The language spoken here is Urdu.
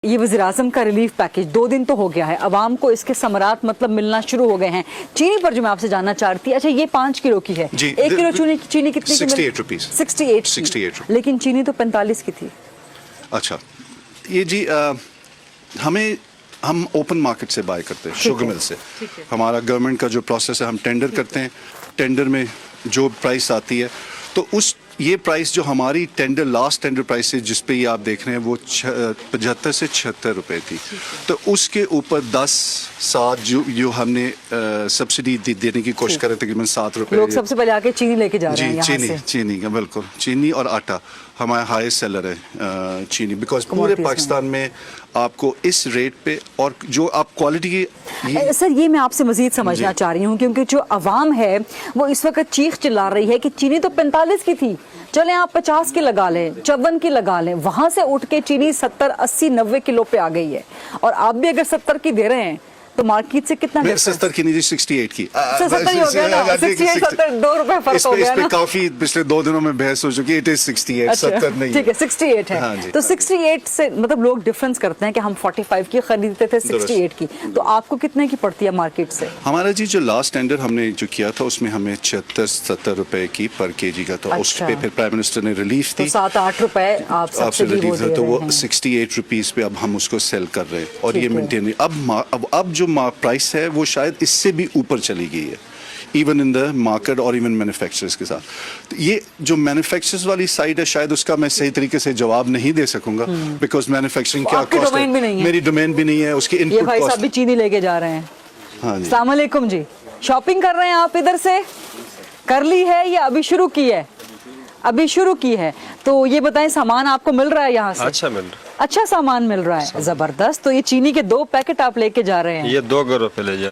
یہ وزیر اعظم کا ریلیف پیکج 2 دن تو ہو گیا ہے، عوام کو اس کے ثمرات مطلب ملنا شروع ہو گئے ہیں۔ چینی پر جو میں آپ سے جاننا چاہتی ہوں، اچھا یہ 5 کلو کی ہے، 1 کلو چینی کتنی کی؟ 68 روپیز 68 لیکن چینی تو 45 کی تھی۔ اچھا یہ جی ہم اوپن مارکیٹ سے بائی کرتے ہیں، شوگر مل سے۔ ہمارا گورنمنٹ کا جو پروسیس ہے، ہم ٹینڈر کرتے ہیں، ٹینڈر میں جو پرائس آتی ہے تو یہ پرائس جو ہماری ٹینڈر لاسٹ ٹینڈر پرائس ہے جس پہ یہ آپ دیکھ رہے ہیں وہ 75 سے 76 روپے تھی، تو اس کے اوپر 10-7 جو ہم نے سبسڈی دینے کی کوشش کر رہے تھے، تقریباً 7 روپے۔ لوگ سب سے پہلے آ کے چینی لے کے جا رہے ہیں یہاں سے۔ چینی کا بالکل، چینی اور آٹا ہمارا ہائیسٹ سیلر ہے چینی، بیکاز پورے پاکستان میں آپ کو اس ریٹ پہ، اور جو آپ کوالٹی کی سر یہ میں آپ سے مزید سمجھنا چاہ رہی ہوں، کیونکہ جو عوام ہے وہ اس وقت چیخ چلا رہی ہے کہ چینی تو 45 کی تھی، چلیں آپ 50 کی لگا لیں، 54 کی لگا لیں، وہاں سے اٹھ کے چینی 70 80 90 کلو پہ آ گئی ہے، اور آپ بھی اگر 70 کی دے رہے ہیں تو مارکیٹ سے کتنا؟ 70 کی نہیں جی، 68 کی۔ 70 ہی ہو گیا نا، 68 70 2 روپے فرق ہو گیا نا۔ اس پہ کافی پچھلے 2 دنوں میں بحث ہو چکی ہے، it is 68 70 نہیں، ٹھیک ہے 68 ہے، تو 68 سے مطلب لوگ ڈیفرنس کرتے ہیں کہ ہم 45 کی خریدتے تھے 68 کی، تو آپ کو کتنے کی پڑتی ہے مارکیٹ سے؟ ہمارا جی جو لاسٹ ٹینڈر ہم نے جو کیا تھا اس میں ہمیں 76-70 روپے کی پر کے جی کا تھا، اس پہ پھر پرائم منسٹر نے ریلیف دی، 7-8 روپے آپ سبسڈی دے رہے ہیں، تو وہ 68 روپیز پہ اب ہم اس کو سیل کر رہے ہیں، اور یہ مینٹین اب جو پرائس ہے وہ شاید اس سے بھی اوپر چلی گئی ہے، ایون ان دا مارکیٹ اور ایون مینوفیکچررز کے ساتھ۔ تو یہ جو مینوفیکچررز والی سائڈ ہے، شاید اس کا میں صحیح طریقے سے جواب نہیں دے سکوں گا، بیکاز مینوفیکچرنگ کیا کاسٹ ہے، میری ڈومین بھی نہیں ہے، اس کی انپٹ یہ بھائی صاحب بھی چینی لے کے جا رہے ہیں۔ ہاں جی، السلام علیکم جی، شاپنگ کر رہے ہیں آپ ادھر سے؟ کر لی ہے یا ابھی شروع کی ہے؟ ابھی شروع کی ہے، تو یہ بتائیں سامان آپ کو مل رہا ہے یہاں سے؟ اچھا مل رہا ہے، اچھا سامان مل رہا ہے، زبردست۔ تو یہ چینی کے 2 پیکٹ آپ لے کے جا رہے ہیں؟ یہ 2 گھروں پہ لے جا